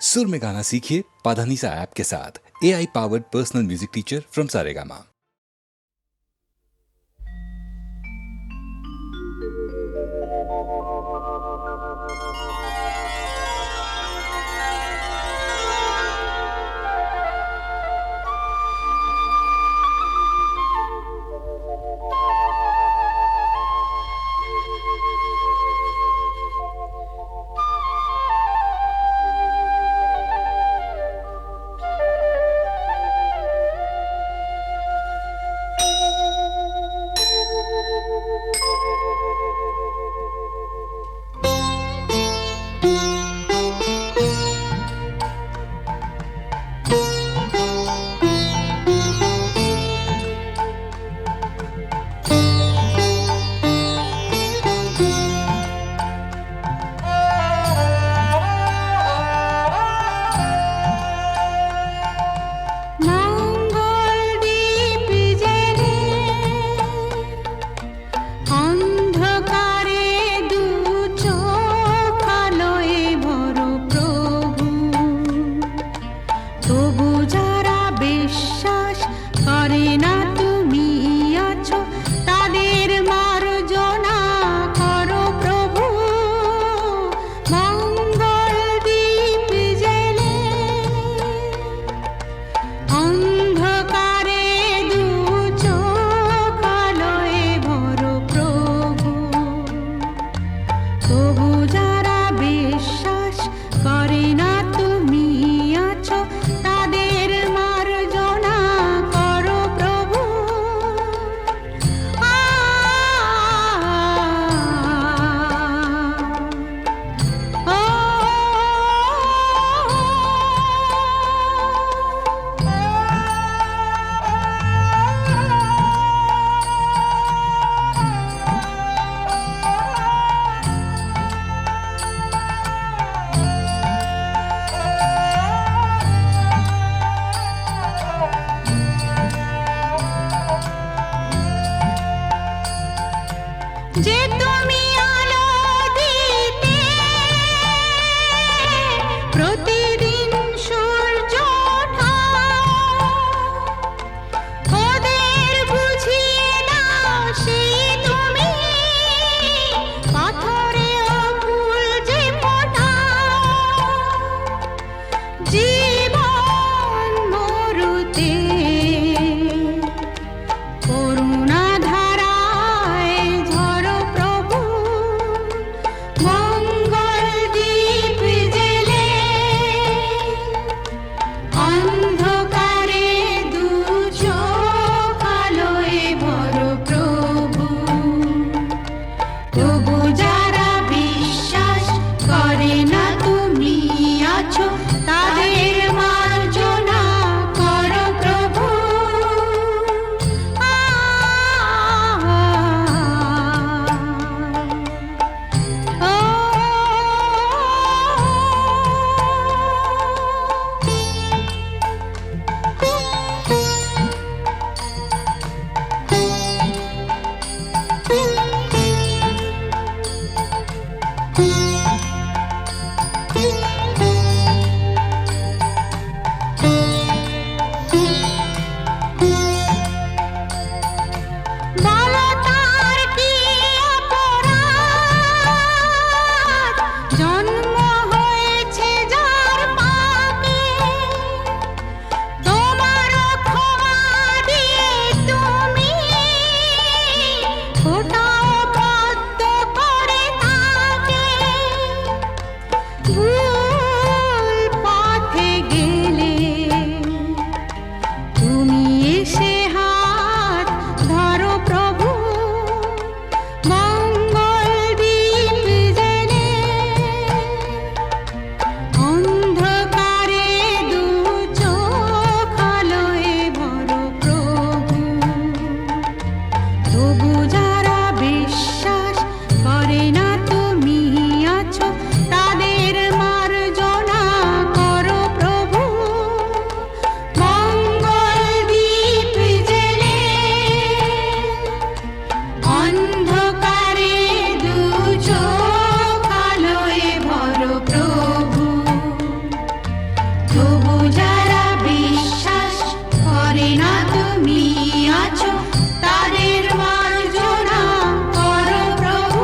सुर में गाना सीखिए पाधानीसा ऐप के साथ। AI powered personal music teacher from Saregama. তবু যারা বিশ্বাস করে না তুমি আছো, তাদের মার্জনা করো প্রভু।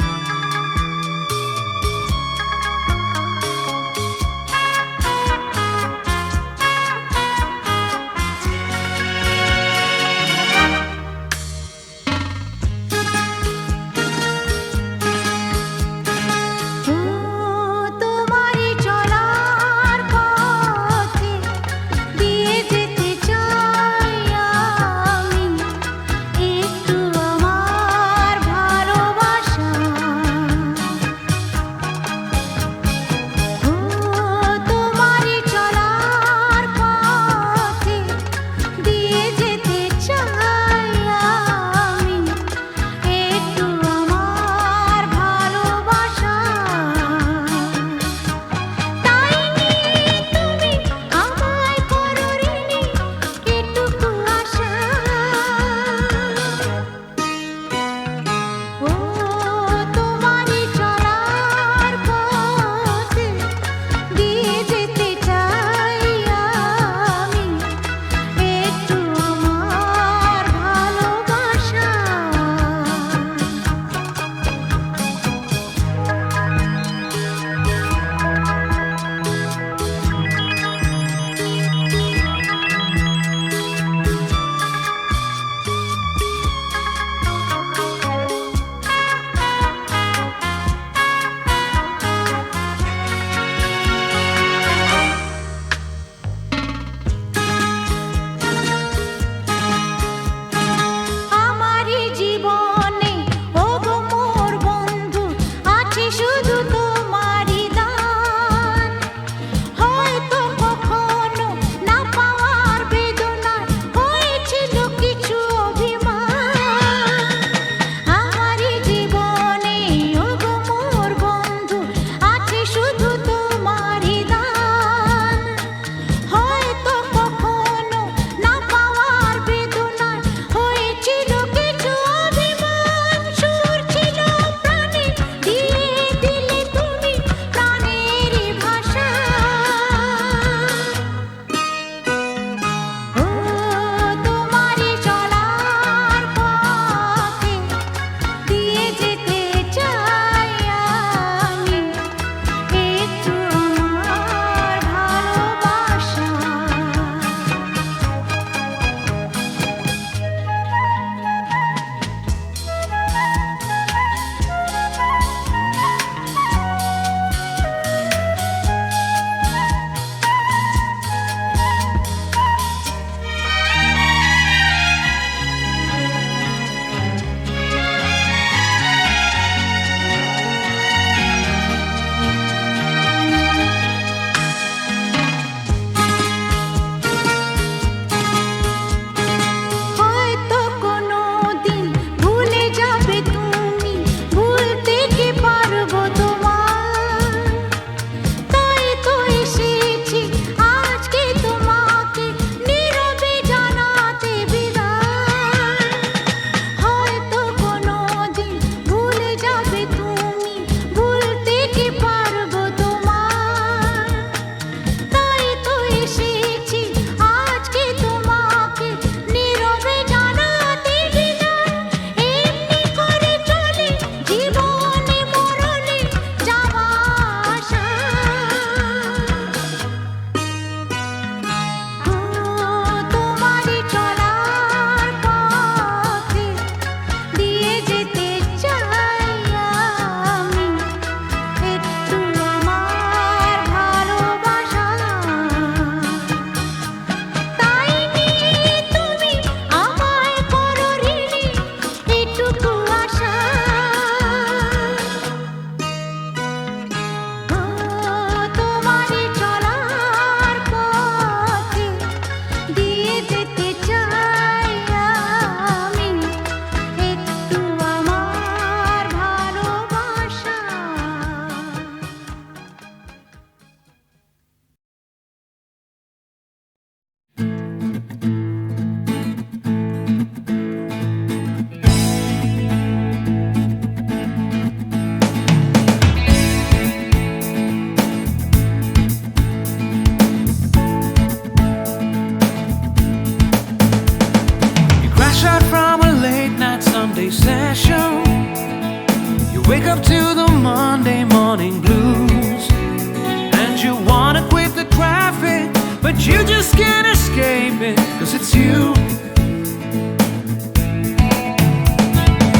can't escape it, 'cause it's you.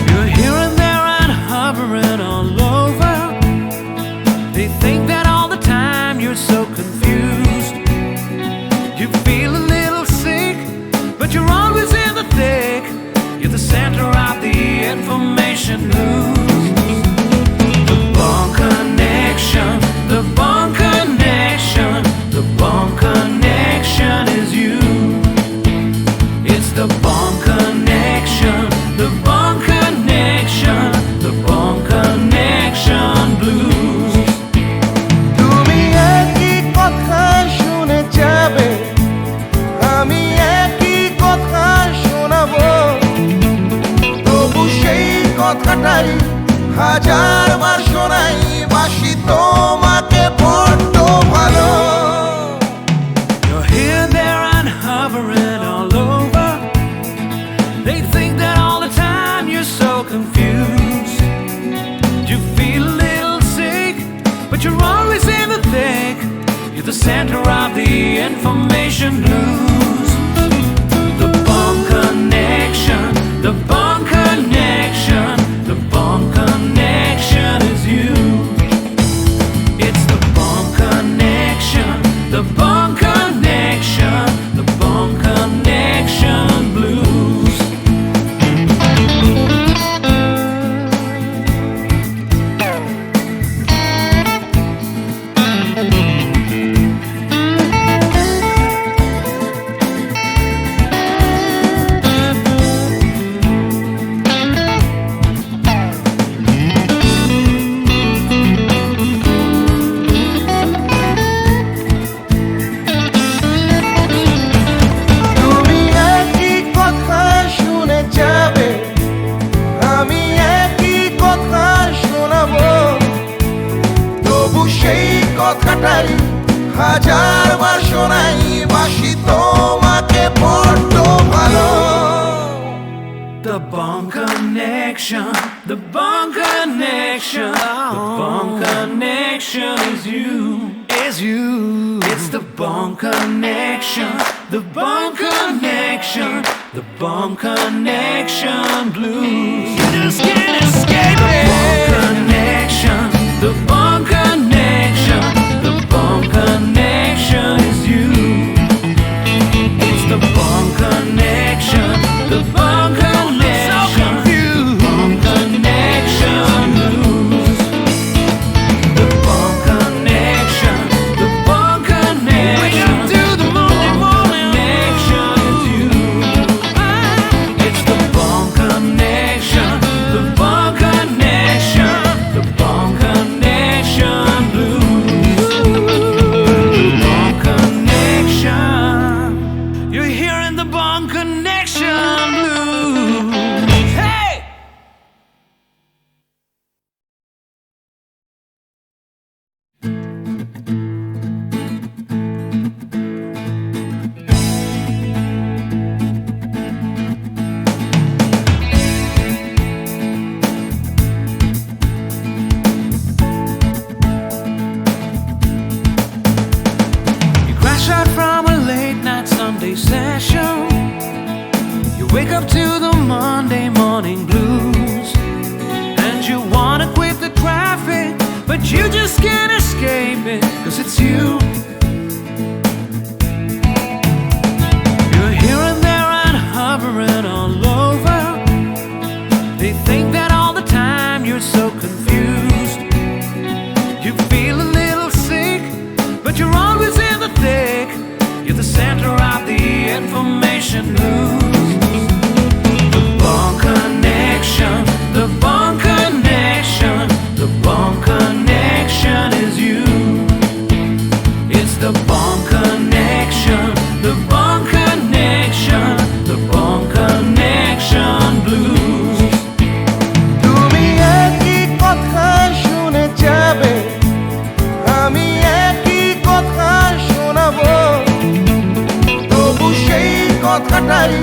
You're here and there and hovering all over. They think that all the time you're so confused. You feel a little sick, but you're always in the thick. You're the center of the information news. The Bond Connection, the Bond Connection, the Bond Connection is you. It's the Bond Connection, the Bond Connection, the Bond Connection blues. তুমি একই কথা শুনে যাবে, আমি একই কথা শোনাবো, তবু সেই কথাটাই হাজারবার শোনাই, বাসি তোমাকে বড্ড ভালো। You're here, there, and hovering all over. They think that all the time you're so confused. You feel a little sick, but you're always in the thick. You're the center of the information news. The Bond Connection, the Bond Connection, the Bond Connection is you. It's the Bond Connection, the Bond Connection, the Bond Connection blues. তুমি একই কথা শুনে যাবে, আমি একই কথা শোনাবো, তবু সেই কথাটাই হাজারবার শোনাই, বাসি তোমাকে বড্ড ভালো। The Bond Connection, the Bond Connection, the Bond Connection is you, is you. It's the Bond Connection, the Bond Connection, the Bond Connection blues. You just can't escape it. The Bond Connection, the Bond Connection, the Bond Connection is you. It's the Bond Connection, the Bond Connection, Bond Connection blues. The Bond Connection, the Bond Connection. Wake up to the Monday morning. Connection is you. It's the Bond Connection, the Bond Connection, the Bond Connection blues. The Bond Connection. You're hearing the Bond Connection blues. Hey! You crash out from a late night Sunday session. You wake up to the Monday morning blues, and you wanna quit the traffic, but you just can't escape it, 'cause it's you. You're here and there and hovering all over. They think that all the time you're so confused. You feel a little sick, but you're always in the thick. You're the center of the information news. The Bond Connection, the Bond Connection, the Bond Connection is you. It's the Bond Connection, the Bond Connection, the Bond Connection blues. তুমি একই কথা শুনে যাবে, আমি একই কথা শোনাবো, তবু সেই কথাটাই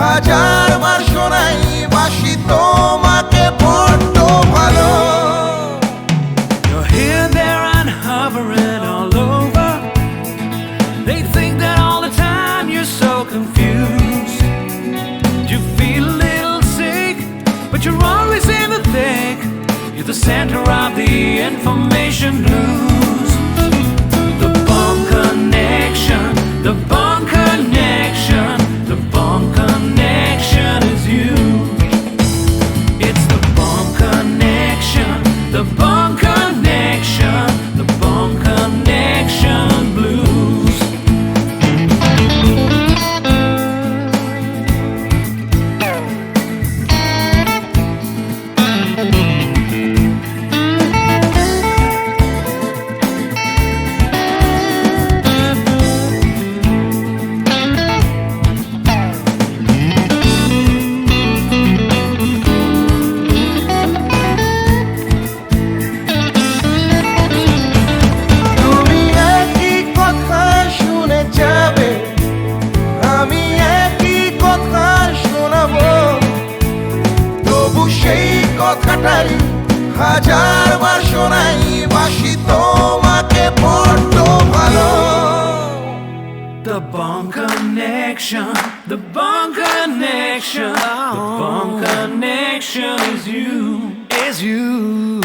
হাজারবার শোনাই, বাসি তোমাকে বড্ড ভালো। You're here, there, and hovering all over. They think that all the time information blues. The bomb connection, the bomb connection, the bomb connection is you. It's the bomb connection, the bomb connection, the bomb connection blues. তুমি একই কথা শুনে যাবে, আমি একই কথা শোনাবো, তবু সেই কথাটাই হাজার বার শোনাই, বাসি তোমাকে বড্ড ভালো। The bomb connection, the bomb connection, the bomb connection is you, is you.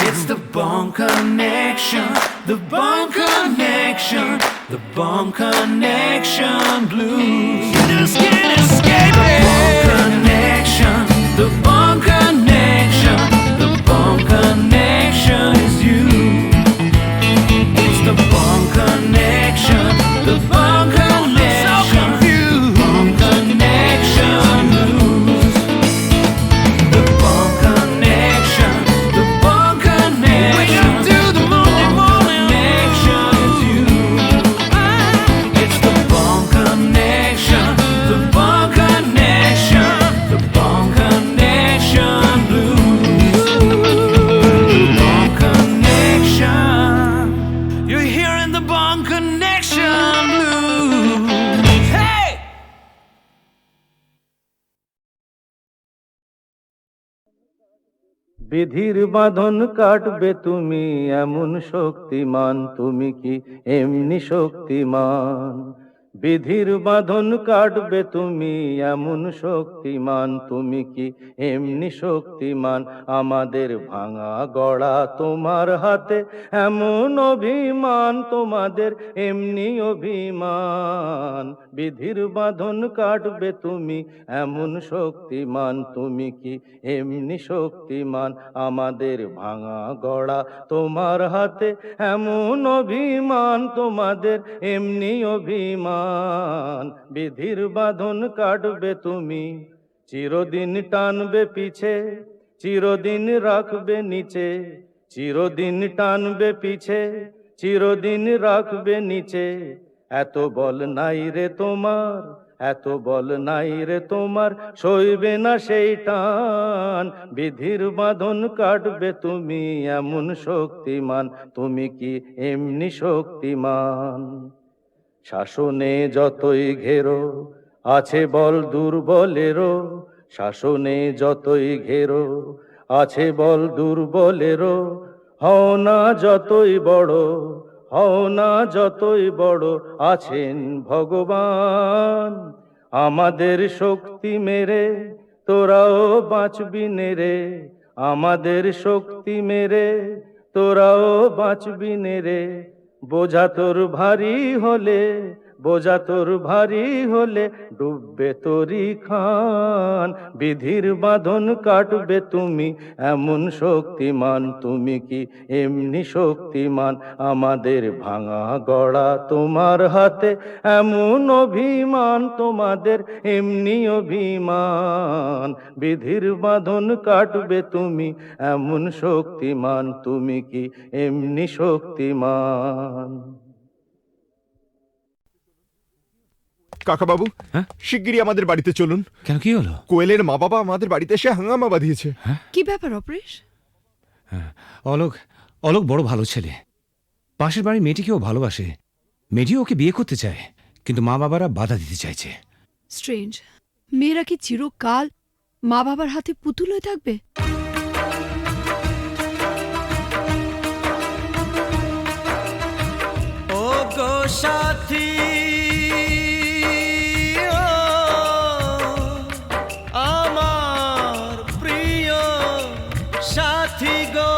It's the bomb connection, the bomb connection, the bomb connection blues. You just can't escape it. The bomb connection, the bomb connection, the bomb connection is you. It's the bomb connection, the bomb connection, bomb connection blues. The bomb connection, the bomb connection, wake up to the morning connection is you. It's the bomb connection, the bomb connection, the bomb connection blues. The bomb connection. You're hearing the bomb connection blues. Hey! বিধির বাঁধন কাটবে তুমি এমন শক্তিমান, তুমি কি এমনি শক্তিমান? বিধির বাঁধন কাটবে তুমি এমন শক্তিমান, তুমি কি এমনি শক্তিমান? আমাদের ভাঙা গড়া তোমার হাতে এমন অভিমান, তোমাদের এমনি অভিমান। বিধির বাঁধন কাটবে তুমি এমন শক্তিমান, তুমি কি এমনি শক্তিমান? আমাদের ভাঙা গড়া তোমার হাতে এমন অভিমান, তোমাদের এমনি অভিমান। বিধির বাঁধন কাটবে তুমি, চিরদিন টানবে পিছে, চিরদিন রাখবে নিচে, চিরদিন টানবে পিছে, চিরদিন রাখবে নিচে। এত বল নাই রে তোমার, এত বল নাই রে তোমার, সইবে না সেই টান। বিধির বাঁধন কাটবে তুমি এমন শক্তিমান, তুমি কি এমনি শক্তিমান? শাসনে যতই ঘেরো আছে বল দুর্বলেরও, শাসনে যতই ঘেরো আছে বল দুর্বলেরও। হও না যতই বড়, হও না যতই বড়, আছেন ভগবান। আমাদের শক্তি মেরে তোরাও বাঁচবি নেরে, আমাদের শক্তি মেরে তোরাও বাঁচবি নেরে। বোঝা তোর ভারী হলে, বোঝা তোর ভারী হলে, ডুববে তোরি খান। বিধির বাঁধন কাটবে তুমি এমন শক্তিমান, তুমি কি এমনি শক্তিমান? আমাদের ভাঙা গড়া তোমার হাতে এমন অভিমান, তোমাদের এমনি অভিমান। বিধির বাঁধন কাটবে তুমি এমন শক্তিমান, তুমি কি এমনি শক্তিমান? কাকা বাবু, হ্যাঁ? শিগগিরই আমাদের বাড়িতে চলুন। কেন, কি হলো? কোয়েলের মা বাবা আমাদের বাড়িতে এসে হাঙ্গামা বাঁধিয়েছে। কি ব্যাপার অপরেশ? অলোক, অলোক বড় ভালো ছেলে। পাশের বাড়ির মেয়েটিকেও ভালোবাসে, মেয়েটিও ওকে বিয়ে করতে চায়, কিন্তু মা বাবারা বাধা দিতে চাইছে। স্ট্রেঞ্জ। মেয়েরা কি চিরকাল মা বাবার হাতে পুতুল হয়ে থাকবে? ও গো সাথী, ও আমার প্রিয় সাথী গো,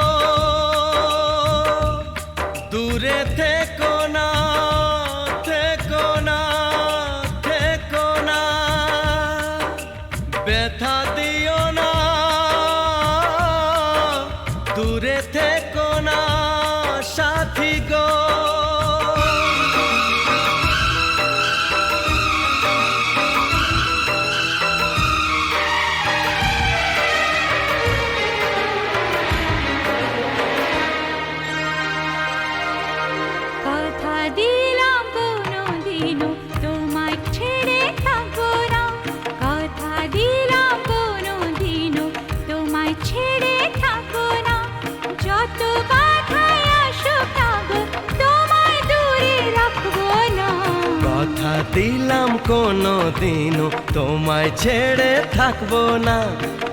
দিলাম কোনো দিনও তোমায় ছেড়ে থাকবো না,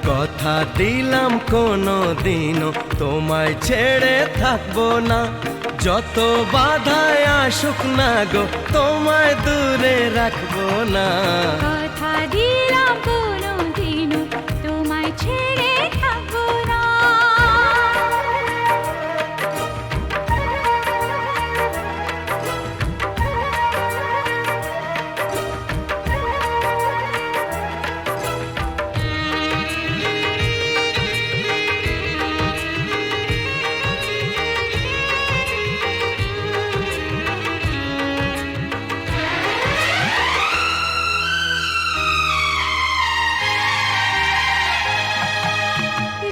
কথা দিলাম কোনো দিনও তোমায় ছেড়ে থাকবো না। যত বাধায় আসুক না গো তোমায় দূরে রাখবো না। কথা দিলাম কোনোদিনও তোমায় ছেড়ে থাকবো না।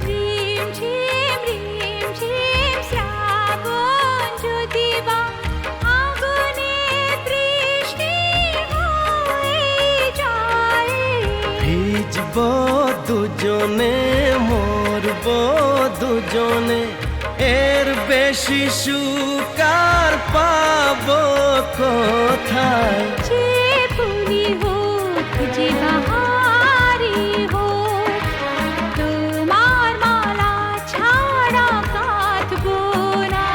রিমঝিম রিমঝিম শ্রাবণ যদি বা আগুনে বৃষ্টি হয়ে যায়, ভিজবো দুজনে মরবো দুজনে, এর বেশি সুকার পাবো কোথায়। যে ফুলি হোক যে বাহারি হোক, তোমার মালা ছাড়া কাঁদবো না।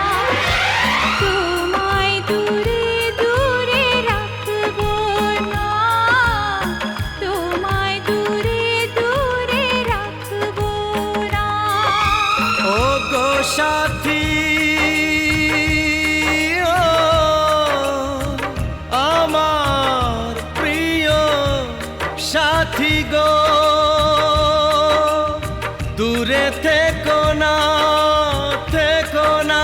তোমায় দূরে দূরে রাখবো না, তোমায় দূরে দূরে রাখবো না। ও গো সাথী ও আমার প্রিয় সাথী গো, দূরে থেকো না থেকো না।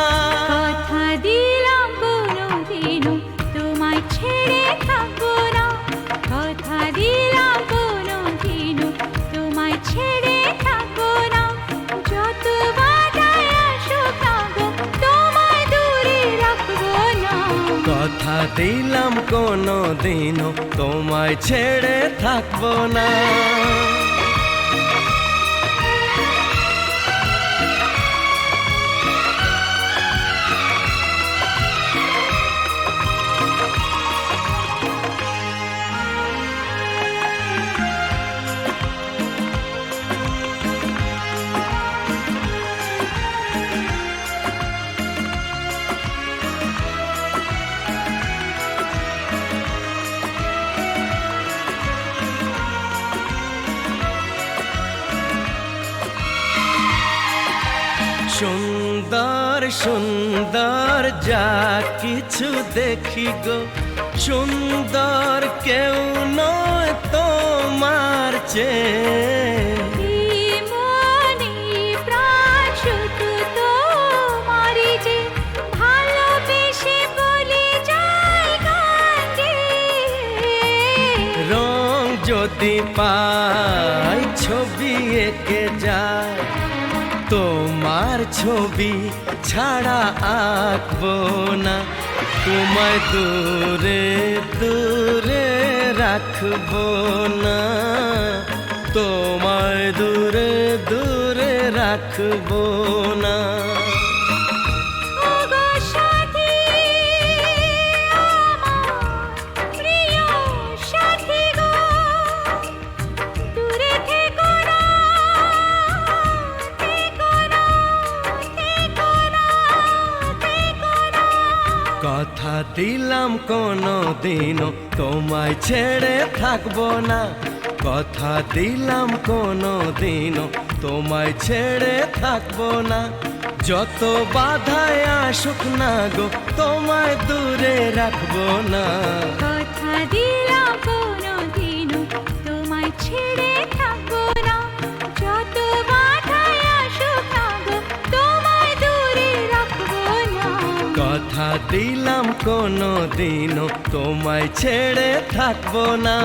কথা দিলাম কোনোদিনও তোমায় ছেড়ে থাকবো না, কথা দিলাম কোনোদিনও তোমায় ছেড়ে থাকবো না। যত বাধায় আসুক না গো তোমায় দূরে রাখবো না। কথা দিলাম কোনো দিনও তোমায় ছেড়ে থাকবো না। সুন্দর সুন্দর যা কিছু দেখি গো, সুন্দর কেউ নয় তোমার চেয়ে। মনে প্রাণ শুধু তোমারই যে, ভালোবেসে বলে যায় গান গেয়ে। রং যদি পাই ছবি এঁকে যায়, তোমার ছবি ছাড়া আঁকবো না। তোমায় দূরে দূরে রাখবো না, তোমায় দূরে দূরে রাখবো না। ও গো সাথী আমার প্রিয় সাথী গো, দূরে থেকো না থেকো না থেকো না থেকো না। কথা দিলাম কোনো দিনও তোমায় ছেড়ে থাকবো না, কথা দিলাম কোনো দিনও তোমায় ছেড়ে থাকবো না। যত বাধায় আসুক না গো তোমায় দূরে রাখবো না। কথা দিলাম কোনোদিনও তোমায় ছেড়ে থাকবো না, যত বাধায় আসুক না গো তোমায় দূরে রাখবো না। কথা দিলাম কোনো দিনও তোমায় ছেড়ে থাকবো না।